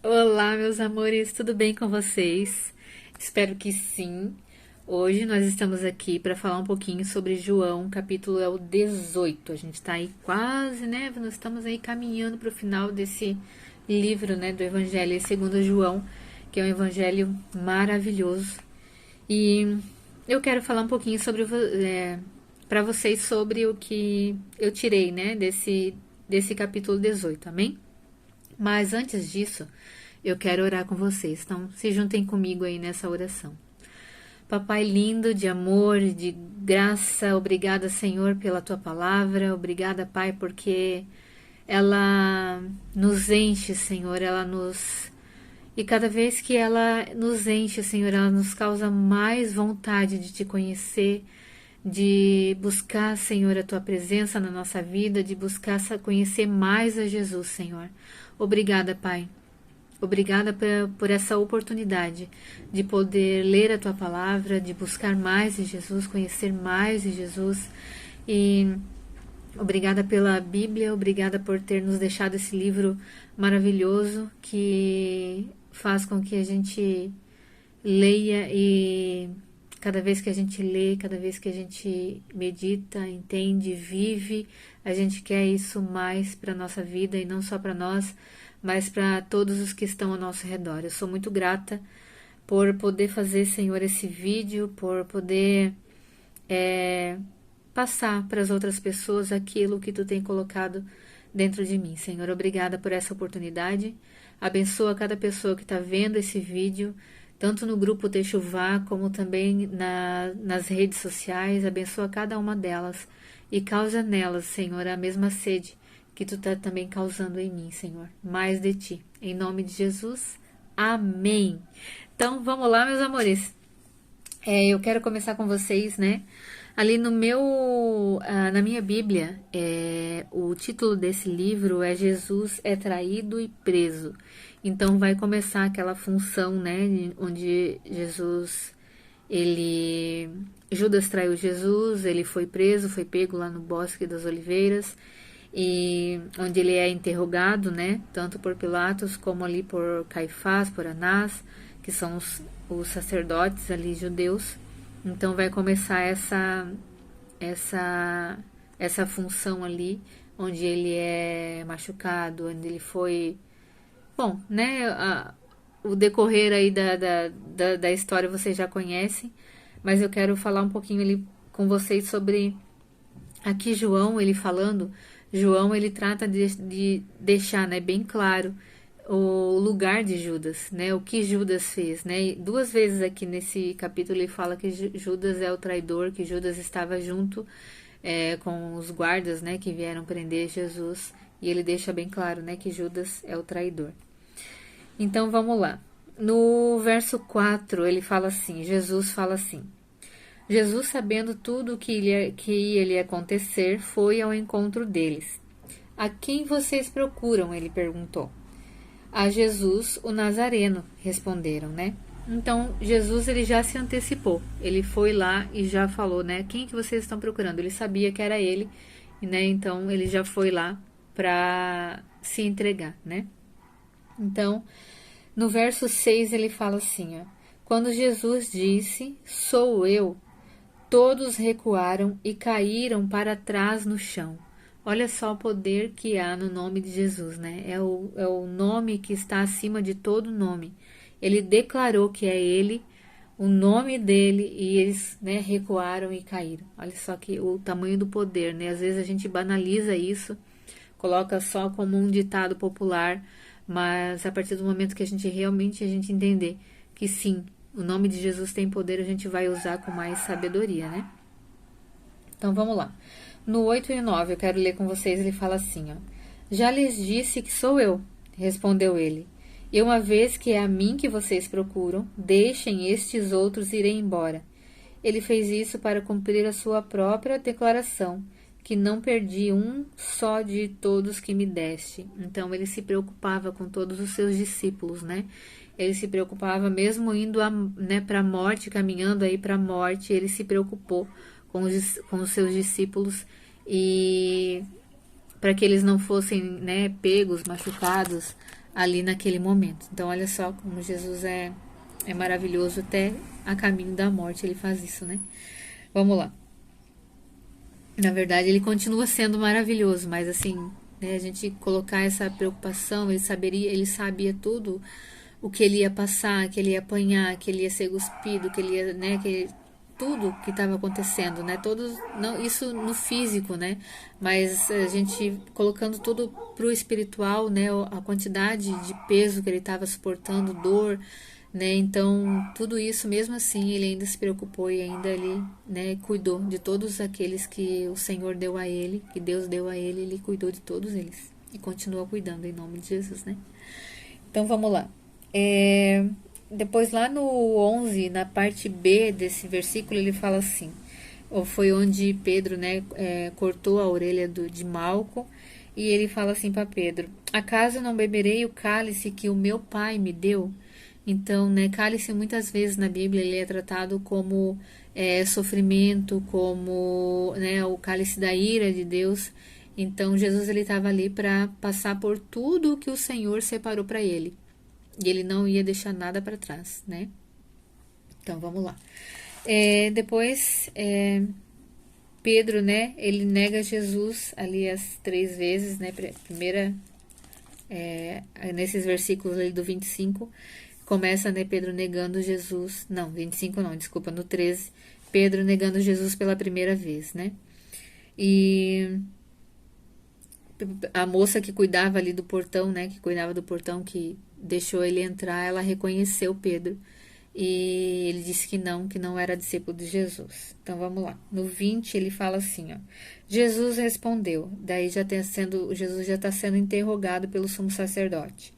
Olá, meus amores, tudo bem com vocês? Espero que sim. Hoje nós estamos aqui para falar um pouquinho sobre João, capítulo é o 18. A gente está aí quase, né? Nós estamos aí caminhando para o final desse livro, né, do Evangelho segundo João, que é um evangelho maravilhoso. E eu quero falar um pouquinho sobre para vocês sobre o que eu tirei, né, desse capítulo 18, amém? Mas antes disso, eu quero orar com vocês. Então, se juntem comigo aí nessa oração. Papai lindo de amor, de graça, obrigada, Senhor, pela tua palavra. Obrigada, Pai, porque ela nos enche, Senhor, ela nos. E cada vez que ela nos enche, Senhor, ela nos causa mais vontade de te conhecer, de buscar, Senhor, a tua presença na nossa vida, de buscar conhecer mais a Jesus, Senhor. Obrigada, Pai. Obrigada por essa oportunidade de poder ler a tua palavra, de buscar mais de Jesus, conhecer mais de Jesus. E obrigada pela Bíblia, obrigada por ter nos deixado esse livro maravilhoso que faz com que a gente leia e cada vez que a gente lê, cada vez que a gente medita, entende, vive, a gente quer isso mais para a nossa vida e não só para nós, mas para todos os que estão ao nosso redor. Eu sou muito grata por poder fazer, Senhor, esse vídeo, por poder passar para as outras pessoas aquilo que Tu tem colocado dentro de mim. Senhor, obrigada por essa oportunidade. Abençoa cada pessoa que está vendo esse vídeo, tanto no grupo Techuvá, como também nas redes sociais. Abençoa cada uma delas e causa nelas, Senhor, a mesma sede que Tu está também causando em mim, Senhor. Mais de Ti. Em nome de Jesus. Amém. Então, vamos lá, meus amores. Eu quero começar com vocês, né? Ali na minha Bíblia, o título desse livro é Jesus é traído e preso. Então vai começar aquela função, né, onde Judas traiu Jesus, ele foi preso, foi pego lá no Bosque das Oliveiras, e onde ele é interrogado, né, tanto por Pilatos como ali por Caifás, por Anás, que são os sacerdotes ali judeus. Então vai começar essa função ali, onde ele é machucado, onde ele foi... Bom, né, o decorrer aí da história vocês já conhecem, mas eu quero falar um pouquinho ali com vocês sobre... Aqui João ele trata de deixar, né, bem claro o lugar de Judas, né? O que Judas fez, né? E duas vezes aqui nesse capítulo ele fala que Judas é o traidor, que Judas estava junto com os guardas, né? Que vieram prender Jesus, e ele deixa bem claro, né? Que Judas é o traidor. Então vamos lá. No verso 4 ele fala assim, Jesus fala assim: Jesus, sabendo tudo o que ia lhe acontecer, foi ao encontro deles. A quem vocês procuram? Ele perguntou. A Jesus, o Nazareno, responderam, né? Então, Jesus ele já se antecipou. Ele foi lá e já falou, né? Quem que vocês estão procurando? Ele sabia que era ele, né? Então, ele já foi lá para se entregar, né? Então, no verso 6 ele fala assim, ó: quando Jesus disse, sou eu, todos recuaram e caíram para trás no chão. Olha só o poder que há no nome de Jesus, né? É o nome que está acima de todo nome. Ele declarou que é ele, o nome dele, e eles, né, recuaram e caíram. Olha só que o tamanho do poder, né? Às vezes a gente banaliza isso, coloca só como um ditado popular, mas a partir do momento que a gente entender que sim, o nome de Jesus tem poder, a gente vai usar com mais sabedoria, né? Então vamos lá. No 8 e 9 eu quero ler com vocês, ele fala assim, ó: já lhes disse que sou eu, respondeu ele. E uma vez que é a mim que vocês procuram, deixem estes outros irem embora. Ele fez isso para cumprir a sua própria declaração, que não perdi um só de todos que me deste. Então ele se preocupava com todos os seus discípulos, né? Ele se preocupava mesmo indo, né, para a morte, caminhando aí para a morte, ele se preocupou com os seus discípulos, e para que eles não fossem, né, pegos, machucados ali naquele momento. Então, olha só como Jesus é maravilhoso, até a caminho da morte ele faz isso, né? Vamos lá. Na verdade, ele continua sendo maravilhoso, mas assim, né, a gente colocar essa preocupação, ele sabia tudo o que ele ia passar, que ele ia apanhar, que ele ia ser cuspido, que ele ia, né, tudo que estava acontecendo, né? Todos, não, isso no físico, né? Mas a gente colocando tudo pro espiritual, né? A quantidade de peso que ele estava suportando, dor, né? Então, tudo isso, mesmo assim, ele ainda se preocupou e ainda ele, né, cuidou de todos aqueles que o Senhor deu a ele, que Deus deu a ele, ele cuidou de todos eles e continua cuidando em nome de Jesus, né? Então, vamos lá. Depois lá no 11, na parte B desse versículo, ele fala assim, ou foi onde Pedro, né, cortou a orelha de Malco, e ele fala assim para Pedro: acaso não beberei o cálice que o meu pai me deu? Então, né, cálice muitas vezes na Bíblia ele é tratado como sofrimento, como, né, o cálice da ira de Deus. Então, Jesus ele estava ali para passar por tudo que o Senhor separou para ele. E ele não ia deixar nada para trás, né? Então, vamos lá. Depois, Pedro, né, ele nega Jesus ali as 3 vezes, né? Primeira, nesses versículos ali do 25, começa, né, Pedro negando Jesus. Não, 25 não, desculpa, no 13, Pedro negando Jesus pela primeira vez, né? E a moça que cuidava ali do portão, né, que cuidava do portão, que deixou ele entrar, ela reconheceu Pedro. E ele disse que não era discípulo de Jesus. Então vamos lá. No 20 ele fala assim, ó. Jesus respondeu. Daí Jesus já está sendo interrogado pelo sumo sacerdote.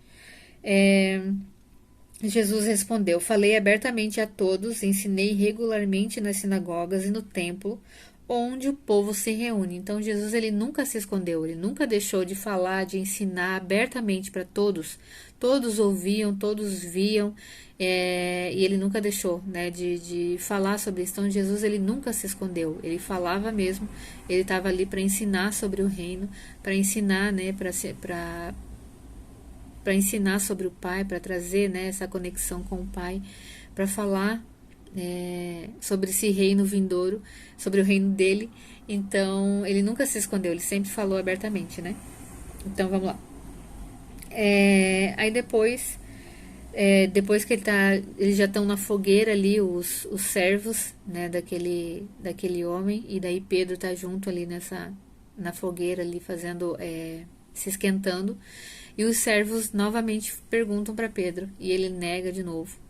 Jesus respondeu: falei abertamente a todos, ensinei regularmente nas sinagogas e no templo, onde o povo se reúne. Então Jesus ele nunca se escondeu, ele nunca deixou de falar, de ensinar abertamente para todos. Todos ouviam, todos viam, e ele nunca deixou, né, de falar sobre isso. Então Jesus ele nunca se escondeu, ele falava mesmo, ele estava ali para ensinar sobre o reino, para ensinar, né, para ensinar sobre o Pai, para trazer, né, essa conexão com o Pai, para falar sobre esse reino vindouro, sobre o reino dele. Então, ele nunca se escondeu, ele sempre falou abertamente, né? Então, vamos lá. Aí depois que eles já estão na fogueira ali, os servos, né, daquele homem, e daí Pedro tá junto ali na fogueira ali, fazendo, se esquentando, e os servos novamente perguntam para Pedro, e ele nega de novo.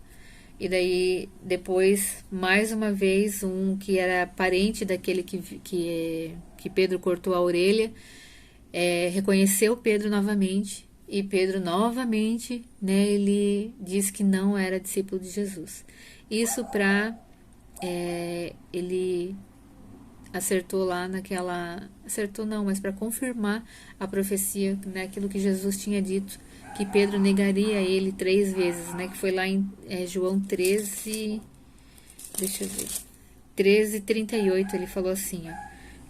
E daí, depois, mais uma vez, um que era parente daquele que Pedro cortou a orelha, reconheceu Pedro novamente. E Pedro novamente, né, ele disse que não era discípulo de Jesus. Isso para ele acertou lá naquela... Acertou não, mas para confirmar a profecia, né, aquilo que Jesus tinha dito, que Pedro negaria ele 3 vezes, né? Que foi lá em João 13, deixa eu ver, 13:38, ele falou assim, ó,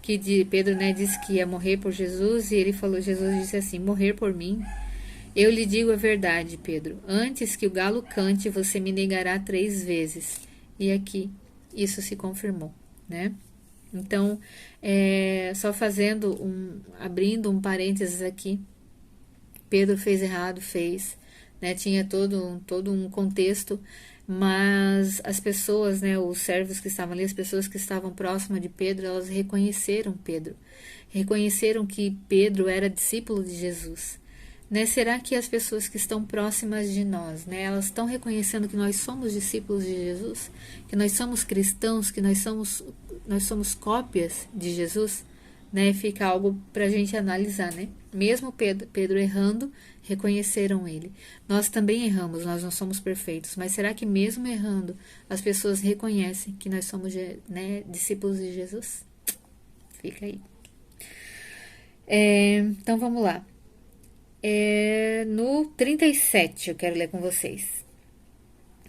que Pedro, né, disse que ia morrer por Jesus, e Jesus disse assim: morrer por mim? Eu lhe digo a verdade, Pedro, antes que o galo cante, você me negará 3 vezes. E aqui, isso se confirmou, né? Então, só abrindo um parênteses aqui, Pedro fez errado, né? Tinha todo um contexto, mas as pessoas, né, os servos que estavam ali, as pessoas que estavam próximas de Pedro, elas reconheceram Pedro, reconheceram que Pedro era discípulo de Jesus. Né? Será que as pessoas que estão próximas de nós, né, elas estão reconhecendo que nós somos discípulos de Jesus, que nós somos cristãos, que nós somos cópias de Jesus? Né? Fica algo para a gente analisar, né? Mesmo Pedro errando, reconheceram ele. Nós também erramos, nós não somos perfeitos, mas será que mesmo errando, as pessoas reconhecem que nós somos, né, discípulos de Jesus? Fica aí. Então vamos lá. No 37 eu quero ler com vocês.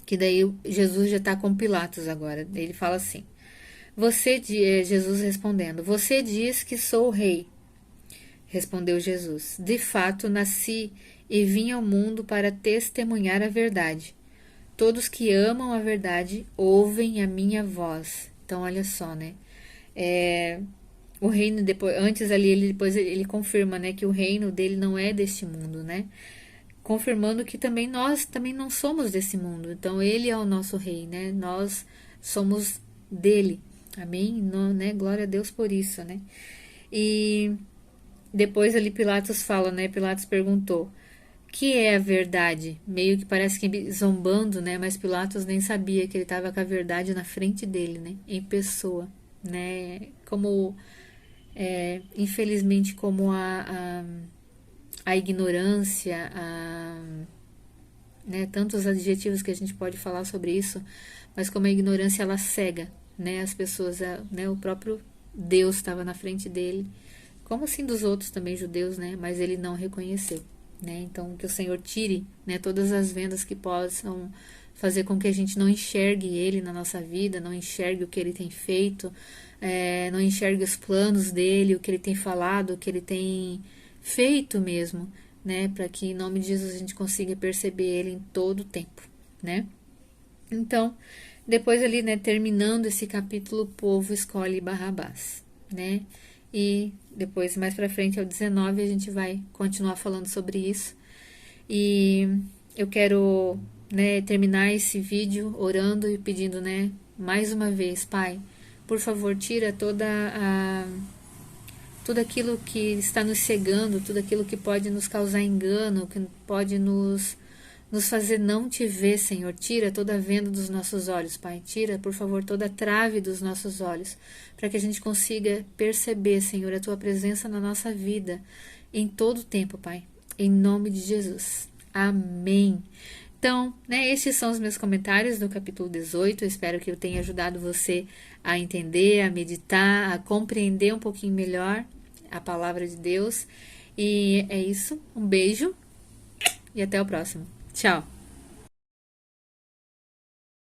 Que daí Jesus já está com Pilatos agora. Ele fala assim: Jesus respondendo: você diz que sou o rei. Respondeu Jesus: de fato nasci e vim ao mundo para testemunhar a verdade. Todos que amam a verdade ouvem a minha voz. Então, olha só, né? O reino depois, antes ali, ele confirma, né, que o reino dele não é deste mundo, né? Confirmando que também nós também não somos desse mundo. Então, ele é o nosso rei, né? Nós somos dele. Amém? Não, né? Glória a Deus por isso, né? E depois ali Pilatos fala, né? Pilatos perguntou: que é a verdade? Meio que parece que zombando, né? Mas Pilatos nem sabia que ele estava com a verdade na frente dele, né? Em pessoa, né? Como, infelizmente, como a ignorância, né? Tantos adjetivos que a gente pode falar sobre isso, mas como a ignorância ela cega, né? As pessoas, né? O próprio Deus estava na frente dele, como assim dos outros também judeus, né? Mas ele não reconheceu. Né? Então, que o Senhor tire, né, todas as vendas que possam fazer com que a gente não enxergue Ele na nossa vida, não enxergue o que Ele tem feito, não enxergue os planos dEle, o que Ele tem falado, o que Ele tem feito mesmo, né, para que em nome de Jesus a gente consiga perceber Ele em todo o tempo, né? Então, depois ali, né, terminando esse capítulo, o povo escolhe Barrabás, né? E depois, mais pra frente, ao 19, a gente vai continuar falando sobre isso. E eu quero, né, terminar esse vídeo orando e pedindo, né, mais uma vez, Pai, por favor, tira tudo aquilo que está nos cegando, tudo aquilo que pode nos causar engano, que pode nos fazer não te ver, Senhor. Tira toda a venda dos nossos olhos, Pai. Tira, por favor, toda a trave dos nossos olhos, para que a gente consiga perceber, Senhor, a Tua presença na nossa vida, em todo o tempo, Pai. Em nome de Jesus. Amém. Então, né, esses são os meus comentários do capítulo 18. Eu espero que eu tenha ajudado você a entender, a meditar, a compreender um pouquinho melhor a palavra de Deus. E é isso. Um beijo e até o próximo. Tchau!